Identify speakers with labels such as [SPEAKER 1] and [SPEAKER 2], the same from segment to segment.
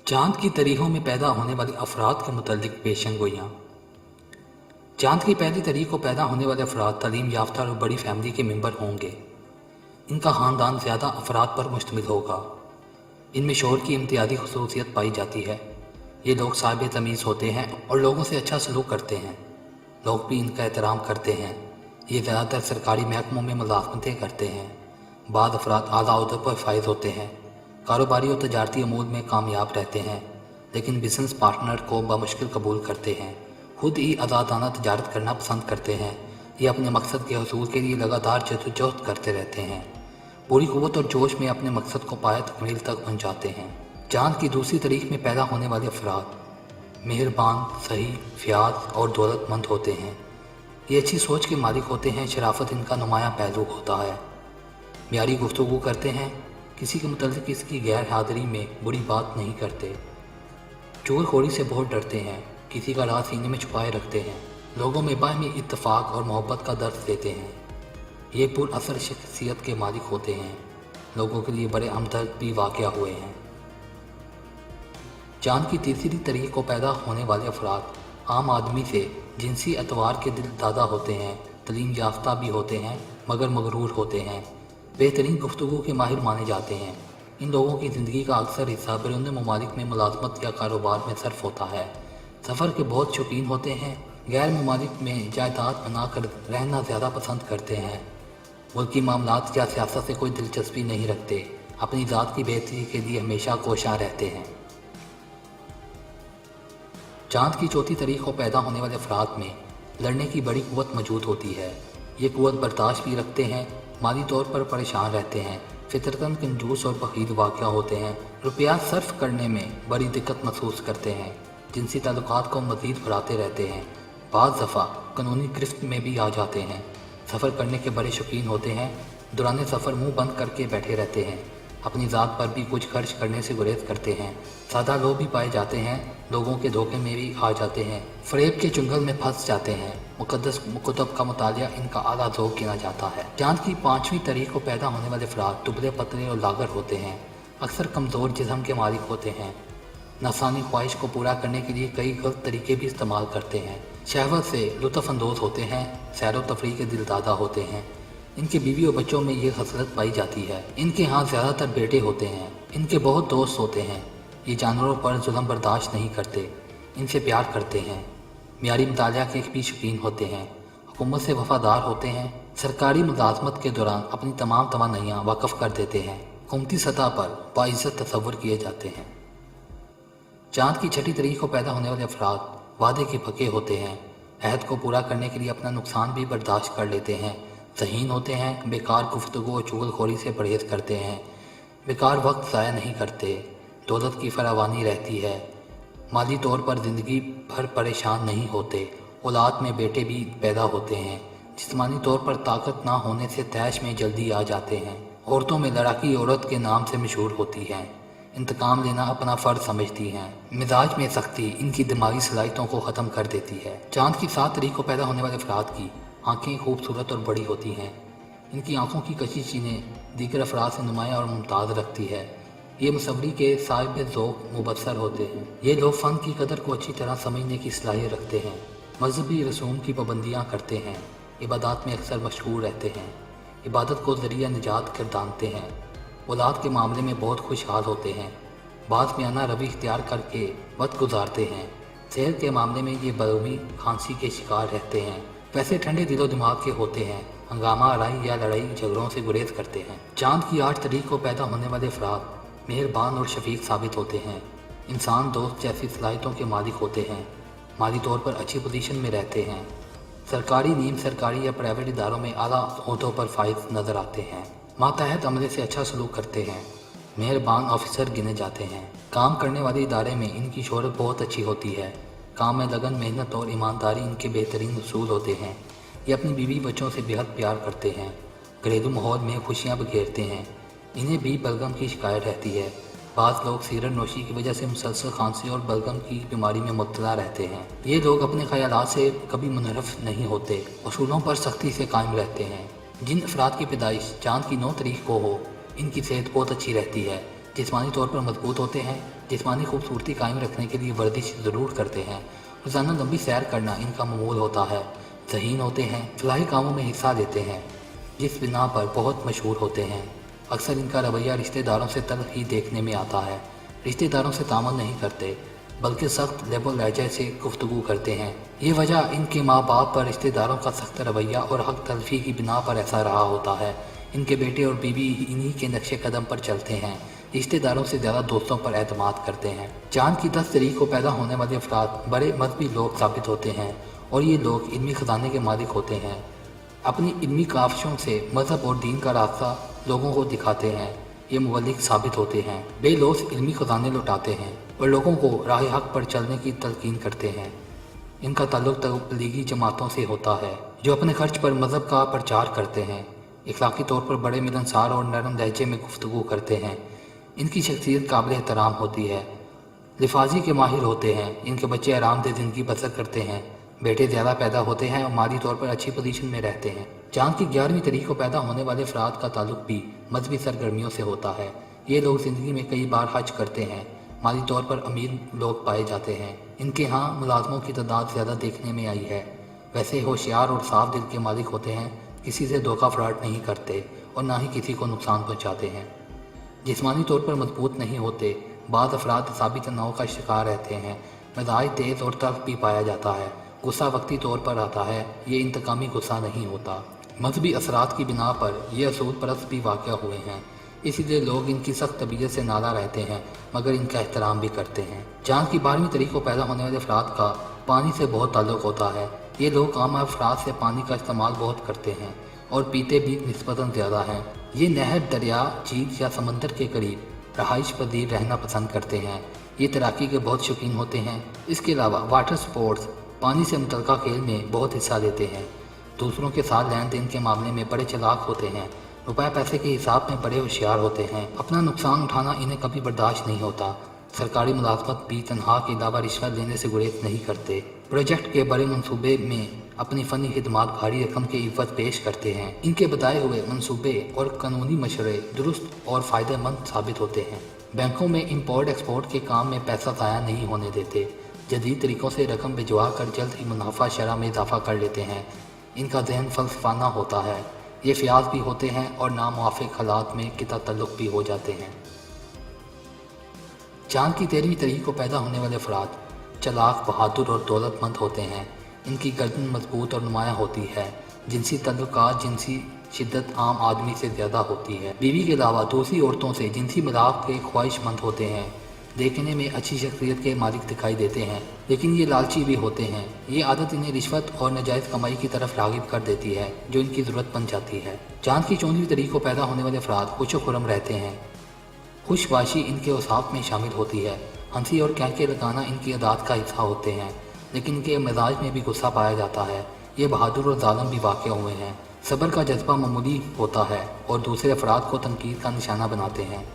[SPEAKER 1] चांद की तारीखों में पैदा होने वाले अफराद के मुतल्लिक पेशन गोइयाँ। चांद की पहली तारीख को पैदा होने वाले अफराद तालीम याफ्ता और बड़ी फैमिली के मेंबर होंगे। इनका ख़ानदान ज़्यादा अफराद पर मुश्तमिल होगा। इनमें शोहर की इम्तियाज़ी खसूसियत पाई जाती है। ये लोग साहिब तमीज़ होते हैं और लोगों से अच्छा सलूक करते हैं। लोग भी इनका एहतराम करते हैं। ये ज़्यादातर सरकारी महकमों में मुलाजमतें करते हैं। बाद अफराद आला अहदों पर फायज होते हैं। कारोबारी और तजारती अमूल में कामयाब रहते हैं, लेकिन बिजनेस पार्टनर को बामुश्किल कबूल करते हैं। खुद ही आज़ादाना तजारत करना पसंद करते हैं। ये अपने मकसद के हसूल के लिए लगातार जद्दोजहद करते रहते हैं। पूरी क़ुव्वत और जोश में अपने मकसद को पाया तकमील तक पहुँचाते हैं। चांद की दूसरी तारीख में पैदा होने वाले अफराद मेहरबान, सही, फ़याज़ और दौलतमंद होते हैं। ये अच्छी सोच के मालिक होते हैं। शराफत इनका नुमायाँ पहलू होता है। म्यारी गुफ्तगू करते हैं। किसी के मुतल्लिक इसकी गैर हाज़िरी में बुरी बात नहीं करते। चुगलखोरी से बहुत डरते हैं। किसी का राज सीने में छुपाए रखते हैं। लोगों में बाहमी इत्तफाक और मोहब्बत का दर्स देते हैं। ये पुरअसर शख्सियत के मालिक होते हैं। लोगों के लिए बड़े हमदर्द भी वाक़या हुए हैं। चांद की तीसरी तारीख को पैदा होने वाले अफराद आम आदमी से जिनसी एतवार के दिल दादा होते हैं। तलीम याफ्ता भी होते हैं मगर मगरूर होते हैं। बेहतरीन गुफ्तगू के माहिर माने जाते हैं। इन लोगों की ज़िंदगी का अक्सर हिस्सा बैरून ममालिक में मुलाजमत या कारोबार में सर्फ होता है। सफ़र के बहुत शौकीन होते हैं। गैर ममालिक में जायदाद बनाकर रहना ज़्यादा पसंद करते हैं। मुल्की मामलात या सियासत से कोई दिलचस्पी नहीं रखते। अपनी ज़ात की बेहतरी के लिए हमेशा कोशां रहते हैं। चांद की चौथी तारीख को पैदा होने वाले अफराद में लड़ने की बड़ी क़ुव्वत मौजूद होती है। ये क़ुव्वत बर्दाश्त भी रखते हैं। माली तौर पर परेशान रहते हैं। फितरतन कंजूस और बख़ील वाक़या होते हैं। रुपया सर्फ करने में बड़ी दिक्कत महसूस करते हैं। जिनसी ताल्लुकात को मज़ीद बढ़ाते रहते हैं। बाज़ दफ़ा कानूनी गिरफ्त में भी आ जाते हैं। सफ़र करने के बड़े शौकीन होते हैं। दौरान सफ़र मुँह बंद करके बैठे रहते हैं। अपनी ज़ात पर भी कुछ खर्च करने से गुरेज करते हैं। सादा लोग भी पाए जाते हैं। लोगों के धोखे में भी आ जाते हैं। फ़रेब के चुंगल में फंस जाते हैं। मुक़द्दस कुतुब का मुतालिया इनका आला ज़ौक़ गिना जाता है। चांद की पाँचवीं तारीख को पैदा होने वाले अफराद दुबले पतले और लागर होते हैं। अक्सर कमज़ोर जिस्म के मालिक होते हैं। नफसानी ख्वाहिश को पूरा करने के लिए कई गलत तरीके भी इस्तेमाल करते हैं। शहवत से लुत्फ़ अंदोज़ होते हैं। सैर व तफरीह के दिलदादा होते हैं। इनके बीवी और बच्चों में ये खसलत पाई जाती है। इनके यहाँ ज़्यादातर बेटे होते हैं। इनके बहुत दोस्त होते हैं। ये जानवरों पर जुल्म बर्दाश्त नहीं करते। इनसे प्यार करते हैं। म्यारी मुतालिया के भी शौकीन होते हैं। हुकूमत से वफ़ादार होते हैं। सरकारी मुलाजमत के दौरान अपनी तमाम तमन्नाइयाँ वाक़फ़ कर देते हैं। हुकूमती सतह पर बाइज़्ज़त तसव्वुर किए जाते हैं। चांद की छठी तारीख को पैदा होने वाले अफराद वादे के पक्के होते हैं। अहद को पूरा करने के लिए अपना नुकसान भी बर्दाश्त कर लेते हैं। ज़हीन होते हैं। बेकार गुफ्तगू और चुगलखोरी से परहेज़ करते हैं। बेकार वक्त ज़ाया नहीं करते। दौलत की फरावानी रहती है। माली तौर पर ज़िंदगी भर परेशान नहीं होते। औलाद में बेटे भी पैदा होते हैं। जिस्मानी तौर पर ताकत ना होने से तैश में जल्दी आ जाते हैं। औरतों में लड़ाकी औरत के नाम से मशहूर होती हैं। इंतकाम लेना अपना फ़र्ज समझती हैं। मिजाज में सख्ती इनकी दिमागी सलाहियतों को ख़त्म कर देती है। चांद की 7 तारीख को पैदा होने वाले अफराद की आँखें खूबसूरत और बड़ी होती हैं। इनकी आँखों की कशिश इन्हें दीगर अफराद से नुमायाँ और मुमताज़ रखती है। ये मुसव्वरी के साहिब ज़ौक़ मुबस्सर होते हैं। ये लोग फ़न की कदर को अच्छी तरह समझने की सलाहियत रखते हैं। मजहबी रसूम की पाबंदियाँ करते हैं। इबादत में अक्सर मशगूल रहते हैं। इबादत को ज़रिया निजात गर्दानते हैं। औलाद के मामले में बहुत खुशहाल होते हैं। बाज़ मियाना रवि इख्तियार करके वक्त गुजारते हैं। सेहत के मामले में ये बरूमी खांसी के शिकार रहते हैं। वैसे ठंडे दिलो दिमाग के होते हैं। हंगामा आराई या लड़ाई झगड़ों से गुरेज करते हैं। चांद की 8 तारीख को पैदा होने वाले अफराद मेहरबान और शफीक साबित होते हैं। इंसान दोस्त जैसी सलाहियतों के मालिक होते हैं। माली तौर पर अच्छी पोजीशन में रहते हैं। सरकारी, नीम सरकारी या प्राइवेट इदारों में आला ओहदों पर फाइज नज़र आते हैं। मातहत अमले से अच्छा सलूक करते हैं। मेहरबान ऑफिसर गिने जाते हैं। काम करने वाले इदारे में इनकी शोहरत बहुत अच्छी होती है। काम में लगन, मेहनत और ईमानदारी इनके बेहतरीन उसूल होते हैं। ये अपनी बीवी बच्चों से बेहद प्यार करते हैं। घरेलू माहौल में खुशियाँ बिखेरते हैं। इन्हें भी बलगम की शिकायत रहती है। बाज़ लोग सिगरेट नोशी की वजह से मुसलसल खांसी और बलगम की बीमारी में मुब्तला रहते हैं। ये लोग अपने ख्यालात से कभी मुनहरफ नहीं होते। उसूलों पर सख्ती से कायम रहते हैं। जिन अफराद की पैदाइश चांद की 9 तारीख को हो, इनकी सेहत बहुत अच्छी रहती है। जिस्मानी तौर पर मजबूत होते हैं, जिस्मानी खूबसूरती कायम रखने के लिए वर्जिश ज़रूर करते हैं। रोज़ाना लंबी सैर करना इनका मामूल होता है। ज़हीन होते हैं, फलाही कामों में हिस्सा लेते हैं, जिस बिना पर बहुत मशहूर होते हैं। अक्सर इनका रवैया रिश्तेदारों से तल्ख ही देखने में आता है। रिश्तेदारों से तामल नहीं करते, बल्कि सख्त लेबो लहजे से गुफ्तगू करते हैं। ये वजह इनके माँ बाप पर रिश्तेदारों का सख्त रवैया और हक तलफी की बिना पर ऐसा रहा होता है। इनके बेटे और बीवी इन्हीं के नक्शे कदम पर चलते हैं, रिश्तेदारों से ज़्यादा दोस्तों पर एतमाद करते हैं। चांद की 10 तारीख को पैदा होने वाले अफराद बड़े मजहबी लोग साबित होते हैं और ये लोग इल्मी ख़जाने के मालिक होते हैं। अपनी इल्मी काविशों से मज़हब और दीन का रास्ता लोगों को दिखाते हैं। ये मुबल्लिग साबित होते हैं, बेलौस इल्मी ख़जाने लुटाते हैं और लोगों को राह हक पर चलने की तलकीन करते हैं। इनका ताल्लुक़ तबलीगी जमातों से होता है जो अपने खर्च पर मज़हब का प्रचार करते हैं। इखलाकी तौर पर बड़े मिलनसार और नरम लहजे में गुफ्तगू करते हैं। इनकी शख्सियत काबिल एहतराम होती है। लिफाजी के माहिर होते हैं। इनके बच्चे आरामदेह ज़िंदगी बसर करते हैं। बेटे ज़्यादा पैदा होते हैं और माली तौर पर अच्छी पोजीशन में रहते हैं। चांद की 11वीं तारीख को पैदा होने वाले अफराद का ताल्लुक भी मजहबी सरगर्मियों से होता है। ये लोग ज़िंदगी में कई बार हज करते हैं। माली तौर पर अमीर लोग पाए जाते हैं। इनके यहाँ मुलाजमों की तादाद ज़्यादा देखने में आई है। वैसे होशियार और साफ दिल के मालिक होते हैं, किसी से धोखा फ्रॉड नहीं करते और ना ही किसी को नुकसान पहुँचाते हैं। जिस्मानी तौर पर मजबूत नहीं होते। बाद अफराद असाबी तनाव का शिकार रहते हैं। मिजाज तेज़ और तल्ख भी पाया जाता है। गुस्सा वक्ती तौर पर आता है, ये इंतकामी गुस्सा नहीं होता। मजहबी असरात की बिना पर यह असूल परस्त भी वाक़या हुए हैं, इसीलिए लोग इनकी सख्त तबीयत से नाला रहते हैं मगर इनका एहतराम भी करते हैं। चांद की 12वीं तारीख को पैदा होने वाले अफराद का पानी से बहुत ताल्लुक़ होता है। ये लोग आम अफराद से पानी का इस्तेमाल बहुत करते हैं और पीते भी निस्बतन ज़्यादा हैं। ये नहर, दरिया, झील या समंदर के करीब रहाइश पजीर रहना पसंद करते हैं। ये तैराकी के बहुत शौकीन होते हैं। इसके अलावा वाटर स्पोर्ट्स, पानी से मुतल्लिक़ खेल में बहुत हिस्सा लेते हैं। दूसरों के साथ लेन देन के मामले में बड़े चालाक होते हैं। रुपए पैसे के हिसाब में बड़े होशियार होते हैं। अपना नुकसान उठाना इन्हें कभी बर्दाश्त नहीं होता। सरकारी मुलाजमत भी तनख्वाह के अलावा रिश्वत लेने से गुरेज नहीं करते। प्रोजेक्ट के बड़े मंसूबे में अपनी फ़नी खिदमात भारी रकम के इवत पेश करते हैं। इनके बताए हुए मंसूबे और कानूनी मशवरे दुरुस्त और फ़ायदेमंद साबित होते हैं। बैंकों में इंपोर्ट एक्सपोर्ट के काम में पैसा ज़ाया नहीं होने देते। जदीद तरीक़ों से रकम भिजवा कर जल्द ही मुनाफा शरह में इजाफा कर लेते हैं। इनका जहन फ़लसफ़ाना होता है। ये फ़याज़ भी होते हैं और नामुआफ़िक हालात में किता तल्लुक़ भी हो जाते हैं। चांद की 13वीं तारीख को पैदा होने वाले अफराद चालाक, बहादुर और दौलतमंद होते हैं। इनकी गर्दन मजबूत और नुमाया होती है। जिनसी तल्लुकात, जिनसी शिद्दत आम आदमी से ज़्यादा होती है। बीवी के अलावा दूसरी औरतों से जिनसी मिलाप के ख्वाहिशमंद होते हैं। देखने में अच्छी शख्सियत के मालिक दिखाई देते हैं, लेकिन ये लालची भी होते हैं। ये आदत इन्हें रिश्वत और नाजायज़ कमाई की तरफ राग़िब कर देती है, जो इनकी ज़रूरत बन जाती है। चांद की 14वीं तारीख को पैदा होने वाले अफराद खुश व खुर्रम रहते हैं। खुशबाशी इनके औसाफ में शामिल होती है। हंसी और कैंके लगाना इनकी आदत का हिस्सा होते हैं, लेकिन इनके मिजाज में भी गुस्सा पाया जाता है। ये बहादुर और ज़ालिम भी वाक़या हुए हैं। सब्र का जज्बा मामूली होता है और दूसरे अफराद को तनकीद का निशाना बनाते हैं।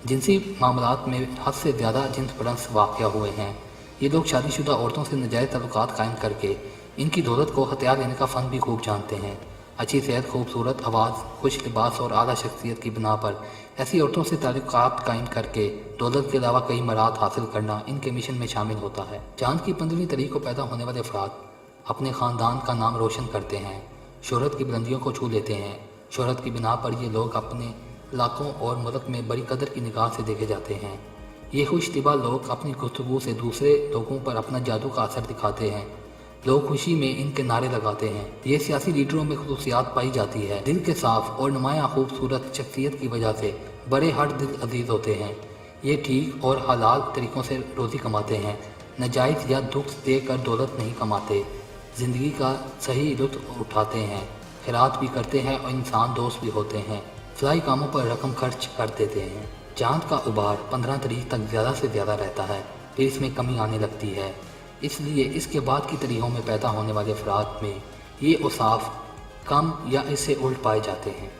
[SPEAKER 1] जिनसी मामलात में हद से ज़्यादा जिन्स परस्त वाक़या हुए हैं। ये लोग शादीशुदा औरतों से नाजायज़ ताल्लुकात कायम करके इनकी दौलत को हथियार लेने का फ़न भी खूब जानते हैं। अच्छी सेहत, खूबसूरत आवाज़, खुश लिबास और आला शख्सियत की बिना पर ऐसी औरतों से ताल्लुकात कायम करके दौलत के अलावा कई मराद हासिल करना इनके मिशन में शामिल होता है। चांद की 15वीं तारीख को पैदा होने वाले अफराद अपने ख़ानदान का नाम रोशन करते हैं। शोहरत की बुलंदियों को छू लेते हैं। शोहरत की बिना पर ये लोग अपने इलाकों और मुल्क में बड़ी कदर की निगाह से देखे जाते हैं। ये खुशतिबा लोग अपनी गुफ्तगू से दूसरे लोगों पर अपना जादू का असर दिखाते हैं। लोग खुशी में इनके नारे लगाते हैं। ये सियासी लीडरों में खुसूसियात पाई जाती है। दिल के साफ और नुमाया खूबसूरत शख्सियत की वजह से बड़े हर दिल अजीज होते हैं। ये ठीक और हलाल तरीक़ों से रोज़ी कमाते हैं। नाजायज़ या दुख देकर दौलत नहीं कमाते। ज़िंदगी का सही लुत्फ़ उठाते हैं। खैरात भी करते हैं और इंसान दोस्त भी होते हैं। फलाई कामों पर रकम खर्च कर देते हैं। चांद का उबार 15 तारीख तक ज़्यादा से ज़्यादा रहता है, फिर इसमें कमी आने लगती है। इसलिए इसके बाद की तारीखों में पैदा होने वाले अफराद में ये औसाफ कम या इससे उल्ट पाए जाते हैं।